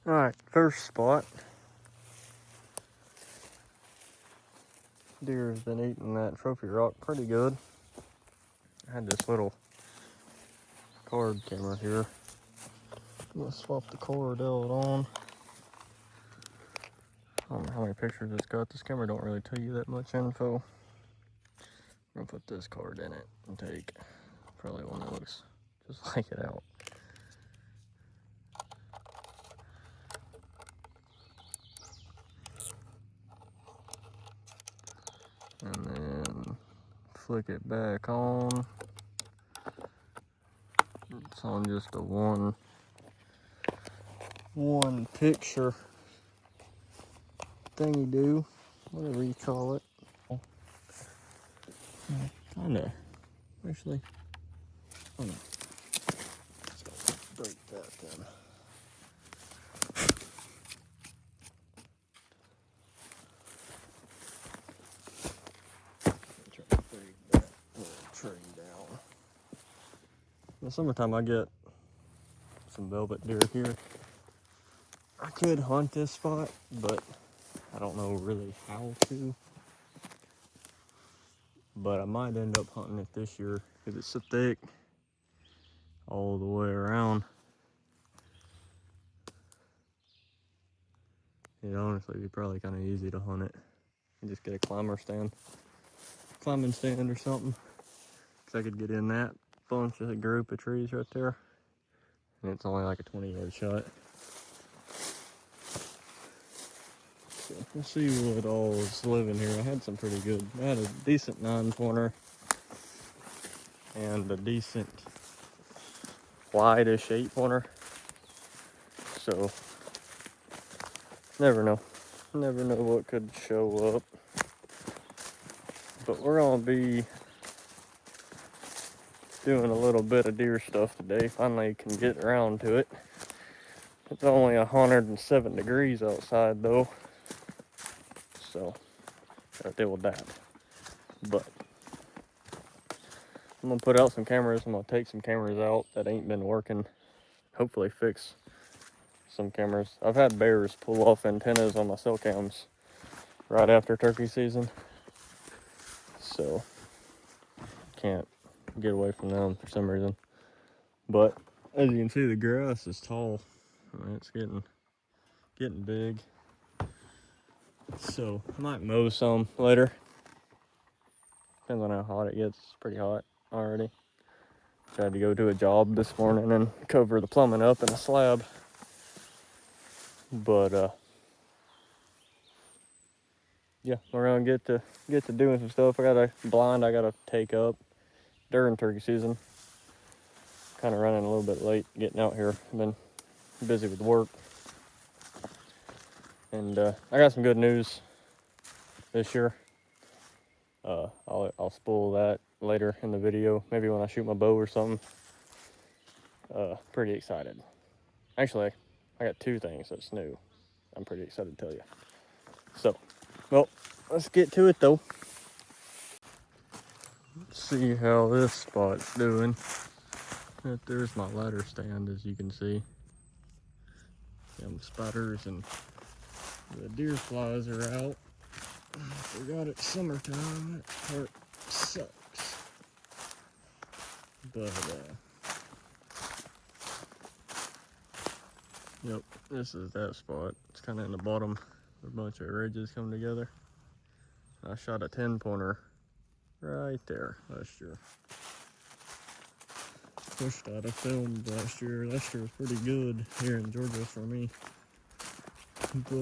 Alright, first spot. Deer's been eating that trophy rock pretty good. I had this little card camera here. I'm gonna swap the cord out on. I don't know how many pictures it's got. This camera don't really tell you that much info. I'm gonna put this card in it and take probably one that looks just like it out. And then flick it back on. It's on just a one picture thingy do, whatever you call it. Kinda, actually, oh no. Let's break that then. Try to break that little tree down. In the summertime, I get some velvet deer here. I could hunt this spot, but I don't know really how to. But I might end up hunting it this year because it's so thick all the way around. It'd honestly be probably kind of easy to hunt it. You just get a climbing stand or something. Cause I could get in that bunch of group of trees right there. And it's only like a 20-yard shot. So we'll see what all is living here. I had some pretty good. I had a decent 9-pointer and a decent wide-ish 8-pointer. So never know. Never know what could show up. But we're gonna be doing a little bit of deer stuff today. Finally can get around to it. It's only 107 degrees outside though. So gotta deal with that. But I'm gonna put out some cameras. I'm gonna take some cameras out that ain't been working. Hopefully fix some cameras. I've had bears pull off antennas on my cell cams right after turkey season. So can't get away from them for some reason. But as you can see, the grass is tall. I mean, it's getting big. So I might mow some later. Depends on how hot it gets. It's pretty hot already. Tried to go do a job this morning and cover the plumbing up in a slab. But yeah, we're gonna get to doing some stuff. I got a blind I gotta take up during turkey season. Kind of running a little bit late getting out here. I've been busy with work. And I got some good news this year. I'll spoil that later in the video, maybe when I shoot my bow or something. Pretty excited. Actually, I got 2 things that's new. I'm pretty excited to tell you. So, well, let's get to it though. Let's see how this spot's doing. There's my ladder stand, as you can see. Them spiders and the deer flies are out. I forgot it's summertime. That part sucks. But yep, this is that spot. It's kind of in the bottom. A bunch of ridges come together. I shot a 10-pointer right there last year. Wished I'd have filmed last year. Last year was pretty good here in Georgia for me. But I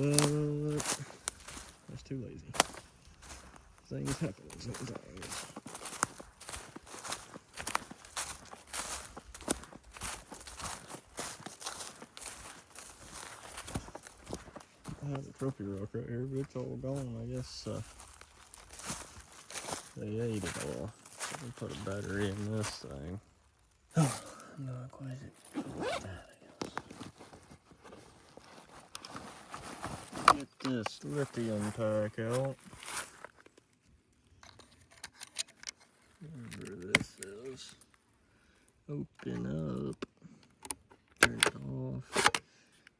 was too lazy. Things happen sometimes. I have a trophy rock right here, but it's all gone. I guess they ate it all. Let me put a battery in this thing. Oh, not quite it. Get this lithium pack out. Whatever this is. Open up. Turn it off.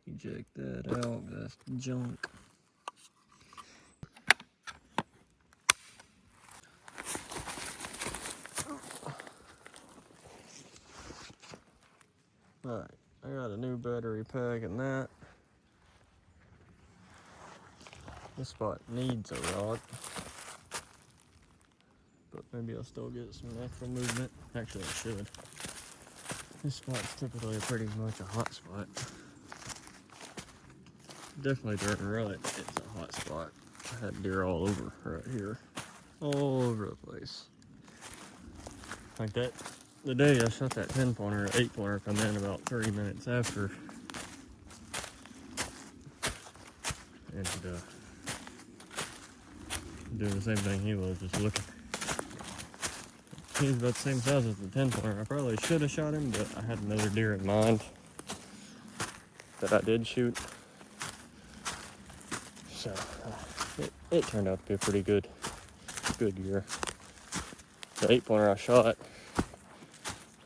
You Eject that out, that's junk. Alright, I got a new battery pack in that. This spot needs a rod, but maybe I'll still get some natural movement. Actually, I should. This spot's typically pretty much a hot spot. Definitely during rut, it's a hot spot. I had deer all over right here. All over the place. Like that, the day I shot that 10-pointer, 8-pointer come in about 30 minutes after. And doing the same thing he was, just looking. He was about the same size as the 10-pointer. I probably should have shot him, but I had another deer in mind that I did shoot. So it turned out to be a pretty good year. The 8-pointer I shot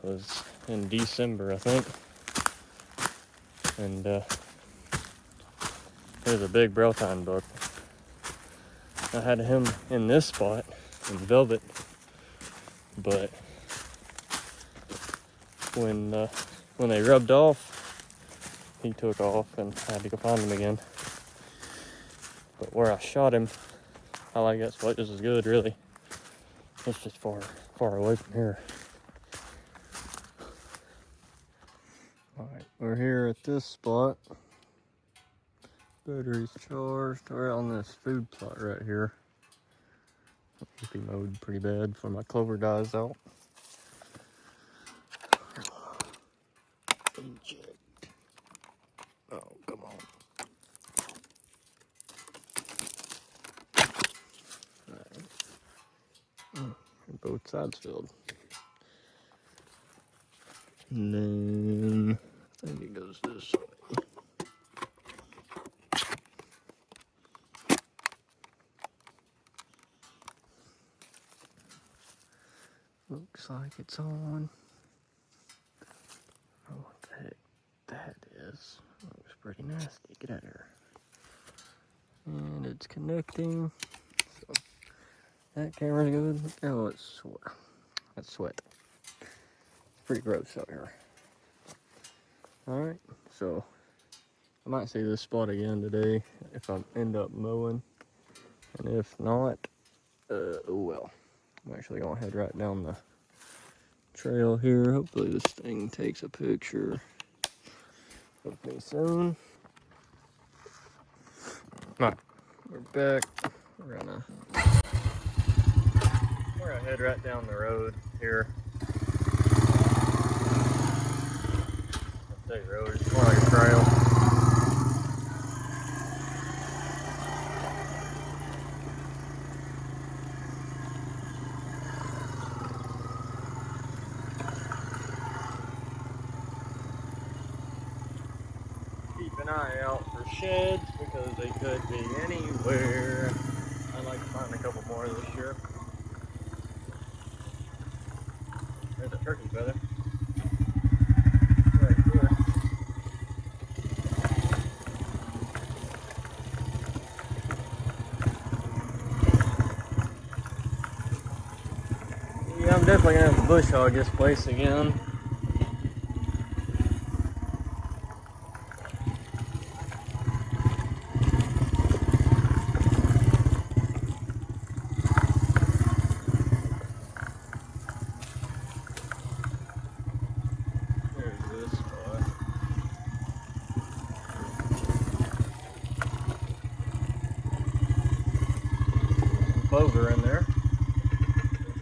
was in December, I think. And it was a big Breltine buck. I had him in this spot in velvet, but when they rubbed off, he took off and I had to go find him again. But where I shot him, I like that spot just as good, really. It's just far away from here. Alright, we're here at this spot. Battery's charged. We're on this food plot right here. Be mowed pretty bad before my clover dies out. Eject. Oh, come on. Alright. Both sides filled. And then I think it goes this way. Looks like it's on. Oh, what the heck that is. Looks pretty nasty. Get out of here. And it's connecting. So that camera's good. Oh, it's sweat. That's sweat. It's pretty gross out here. Alright, so I might see this spot again today if I end up mowing. And if not, oh well. I'm actually gonna head right down the trail here. Hopefully this thing takes a picture of me soon. Alright, we're back. We're gonna head right down the road here. I say road, it's more like a trail. Keep an eye out for sheds because they could be anywhere. I'd like to find a couple more this year. There's a turkey feather. Right here. Yeah, I'm definitely gonna have to bush hog this place again. Clover in there.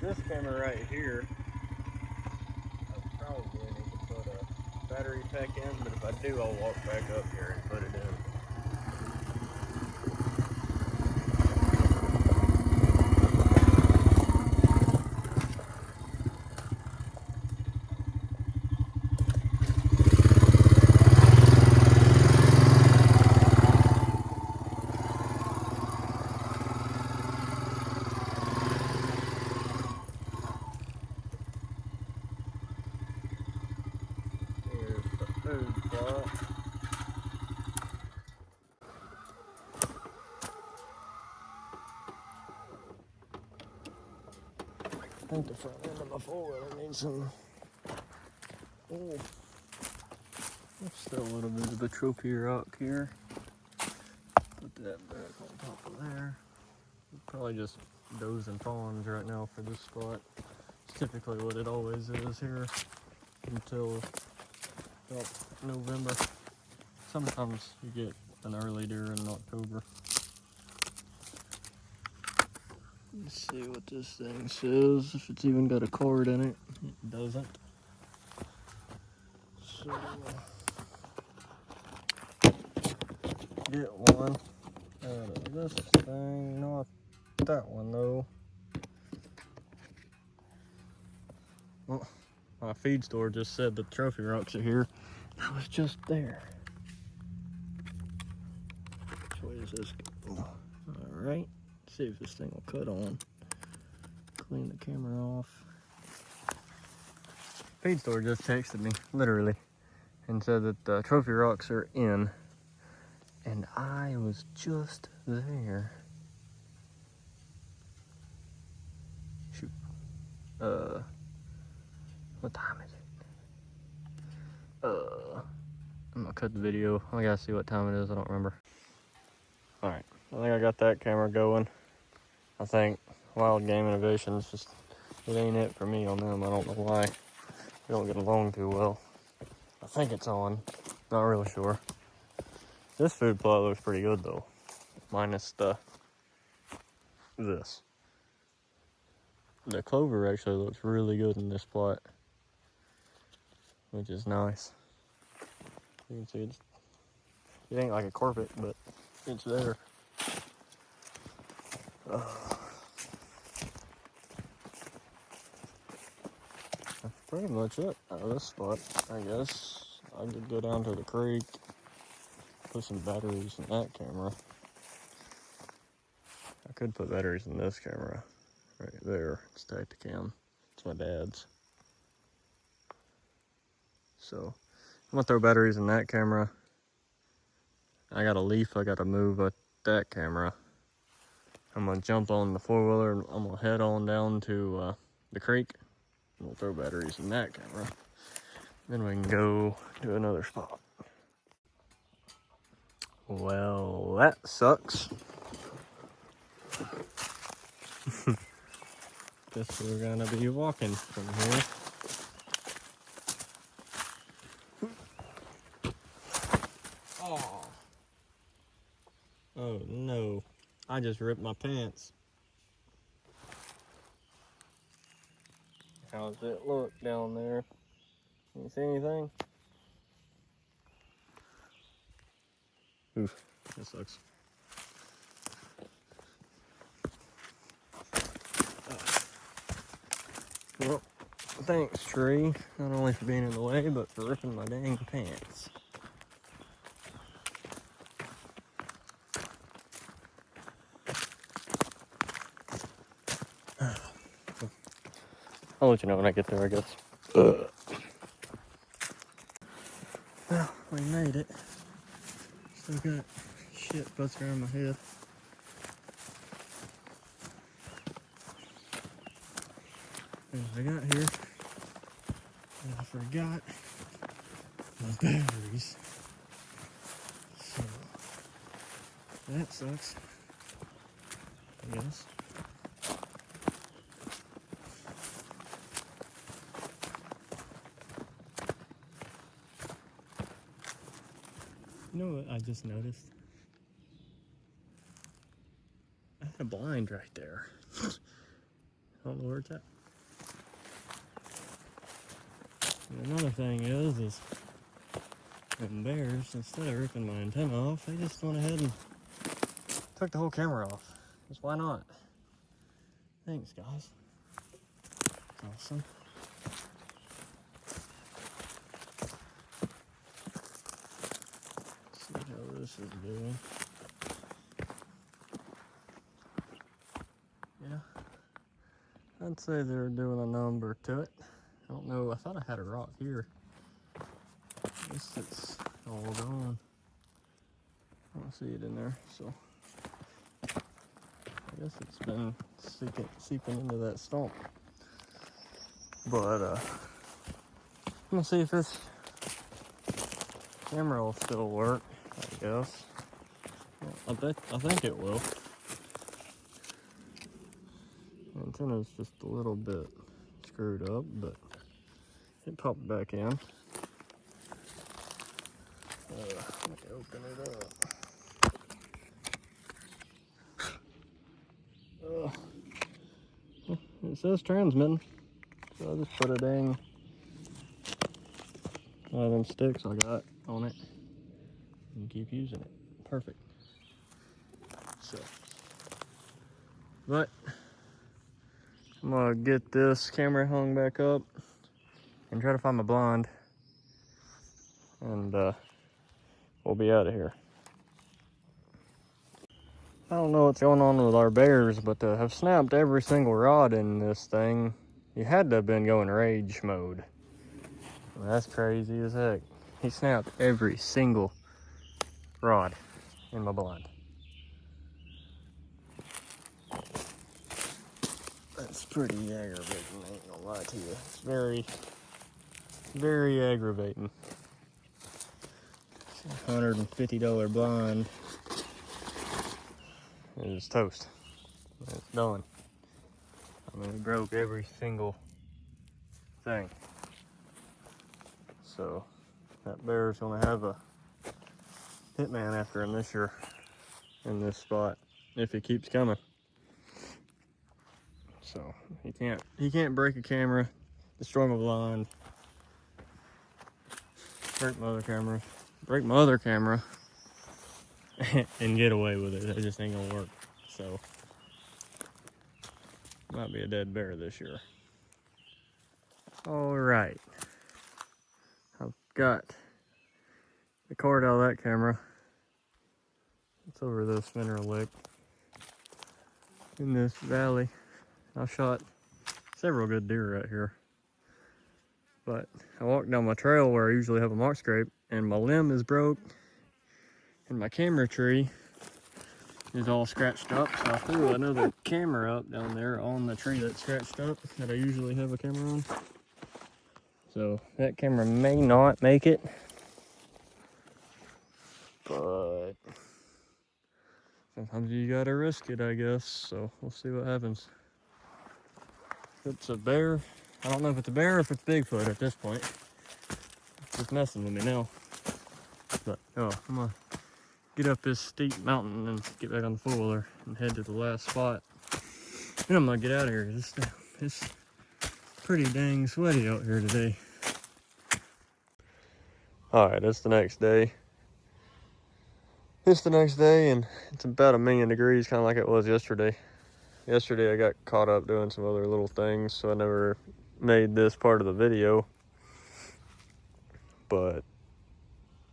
This camera right here, I probably need to put a battery pack in, but if I do, I'll walk back up here and put it in. Here's the food plot. think the front end of my four-wheeler needs some. Oh, there's still a little bit of the trophy rock here. Put that back on top of there. Probably just does and fawns right now for this spot. It's typically what it always is here until about November. Sometimes you get an early deer in October. Let's see what this thing says, if it's even got a cord in it. It doesn't. So, get one out of this thing, not that one though. Well, my feed store just said the trophy rocks are here. I was just there. Which way does this go? Alright, see if this thing will cut on. Clean the camera off. Feed store just texted me, literally, and said that the trophy rocks are in. And I was just there. Shoot. What time is it? I'm gonna cut the video. I gotta see what time it is, I don't remember. Alright, I think I got that camera going. I think Wild Game Innovations just, it ain't it for me on them. I don't know why. We don't get along too well. I think it's on, not really sure. This food plot looks pretty good though, minus this. The clover actually looks really good in this plot, which is nice. You can see it ain't like a carpet, but it's there. That's pretty much it out of this spot, I guess. I could go down to the creek, put some batteries in that camera. I could put batteries in this camera right there. It's Tacticam. It's my dad's. So I'm gonna throw batteries in that camera. I got a leaf I gotta move with that camera. I'm gonna jump on the four-wheeler and I'm gonna head on down to the creek. And we'll throw batteries in that camera. Then we can go to another spot. Well, that sucks. Guess we're gonna be walking from here. Oh no, I just ripped my pants. How's it look down there? Can you see anything? Oof, that sucks. Well, thanks tree, not only for being in the way, but for ripping my dang pants. I'll let you know when I get there, I guess. Well, we made it. Still got shit buzzing around my head. And I got here, and I forgot my batteries. So, that sucks, I guess. You know what I just noticed? I had a blind right there. I don't know where it's at. And another thing is them bears, instead of ripping my antenna off, they just went ahead and took the whole camera off. Just why not? Thanks, guys. Awesome. Let's see how this is doing. Yeah, I'd say they're doing a number to it. I don't know, I thought I had a rock here. I guess it's all gone. I don't see it in there, so I guess it's been seeping into that stump. But I'm gonna see if this camera will still work, I guess. I think it will. The antenna's just a little bit screwed up, but it popped back in. Let me open it up. It says transmitting, so I just put a dang one of them sticks I got on it and keep using it. Perfect. So, but I'm gonna get this camera hung back up and try to find my blind, and we'll be out of here. I don't know what's going on with our bears, but to have snapped every single rod in this thing, you had to have been going rage mode. That's crazy as heck. He snapped every single rod in my blind. That's pretty aggravating, I ain't gonna lie to you. It's very, very aggravating. $150 blind is toast. It's done. I mean, it broke every single thing. So that bear's gonna have a hitman after him this year in this spot if he keeps coming. So he can't break a camera, destroy my blind, break my other camera, and get away with it. That just ain't gonna work. So might be a dead bear this year. All right, I've got the cord out of that camera. It's over this mineral lake in this valley. I shot several good deer right here, but I walked down my trail where I usually have a mark scrape, and my limb is broke, and my camera tree is all scratched up. So I threw another camera up down there on the tree that's scratched up that I usually have a camera on. So that camera may not make it, but sometimes you gotta risk it, I guess. So we'll see what happens. If it's a bear, I don't know if it's a bear or if it's Bigfoot at this point. It's just messing with me now. But I'm gonna get up this steep mountain and get back on the four-wheeler and head to the last spot. And I'm gonna get out of here because it's pretty dang sweaty out here today. Alright, it's the next day. It's the next day, and it's about 1,000,000 degrees, kind of like it was yesterday. Yesterday I got caught up doing some other little things, so I never made this part of the video. But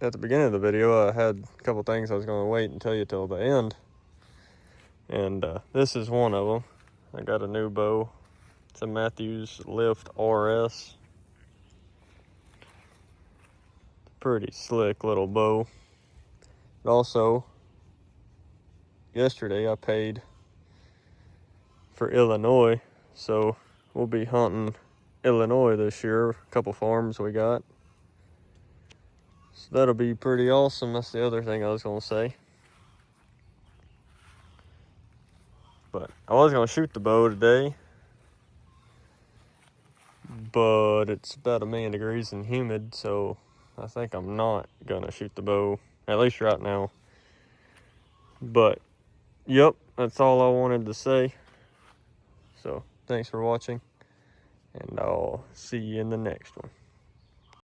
at the beginning of the video, I had a couple things I was going to wait and tell you till the end. And this is one of them. I got a new bow. It's a Mathews Lift RS. Pretty slick little bow. But also, yesterday I paid for Illinois, so we'll be hunting Illinois this year. A couple farms we got. So that'll be pretty awesome. That's the other thing I was going to say. But I was going to shoot the bow today, but it's about 1,000,000 degrees and humid, so I think I'm not going to shoot the bow, at least right now. But, yep, that's all I wanted to say. So, thanks for watching, and I'll see you in the next one.